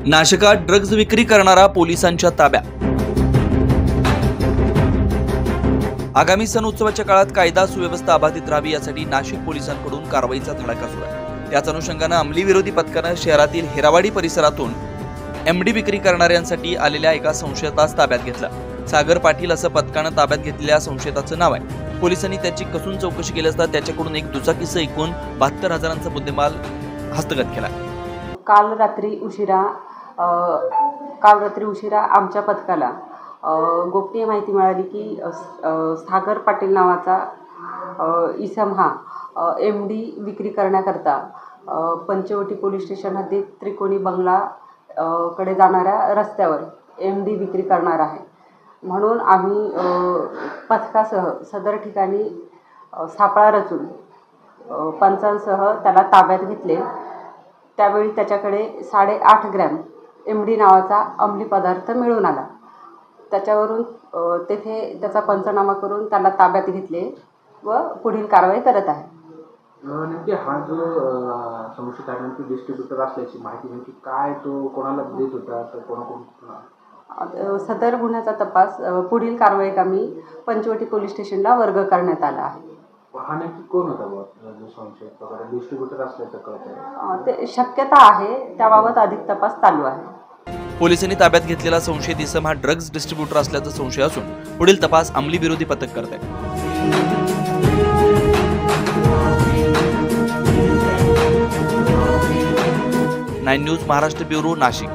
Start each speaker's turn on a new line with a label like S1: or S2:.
S1: नाशकात ड्रग्ज विक्री करणारा पोलिसांच्या ताब्यात। आगामी सण उत्सवाच्या काळात कायदा सुव्यवस्था अबाधित राहावी यासाठी नाशिक पोलिसांकडून कारवाईचा धडाका सुरू आहे। याच अनुषंगाने अंमली विरोधी पथकाने शहरातील हिरावाडी परिसरातून एमडी विक्री करणाऱ्यांसाठी आलेल्या एका संशयितास ताब्यात घेतलं। सागर पाटील असं पथकाने ताब्यात घेतलेल्या संशयिताचं नाव आहे। पोलिसांनी त्याची कसून चौकशी केली असता त्याच्याकडून एक दुचाकीसह एकूण 72,000चा मुद्देमाल हस्तगत केला।
S2: काल रात्री उशिरा आमच्या पथकाला गोपनीय माहिती मिळाली की सागर पाटील नावाचा इसम हा एमडी विक्री करण्याकरता पंचवटी पोलीस स्टेशन हद्दीत त्रिकोणी बंगला कडे जाणाऱ्या रस्त्यावर एमडी विक्री करणार आहे। म्हणून आम्ही पथकासह सदर ठिकाणी सापळा रचून पंचांसह त्याला ताब्यात घेतले। त्यावेळी त्याच्याकडे 8.5 ग्रॅम एमडी नावाचा अंमली पदार्थ मिळून आला। त्याच्यावरून तेथे त्याचा पंचनामा करून त्याला ताब्यात घेतले व पुढील कारवाई करत आहे।
S3: नेमके हा जो संशयित आहे नेमकी डिस्ट्रीब्युटर असल्याची माहिती नेमकी काय तो कोणाला देत होता तर कोणाकडून?
S2: सदर गुन्ह्याचा तपास पुढील कारवाईत आम्ही पंचवटी पोलीस स्टेशनला वर्ग करण्यात आला आहे।
S3: हा नेमकी कोण होता जो संशयित वगैरे डिस्ट्रीब्युटर असल्याचं कळत
S2: ते शक्यता आहे, त्याबाबत अधिक तपास चालू आहे।
S1: पोलिसांनी ताब्यात घेतलेला संशयित इसम हा ड्रग्ज डिस्ट्रीब्युटर असल्याचा संशय असून पुढील तपास अंमली विरोधी पथक करत आहे। 9 न्यूज महाराष्ट्र ब्युरो नाशिक।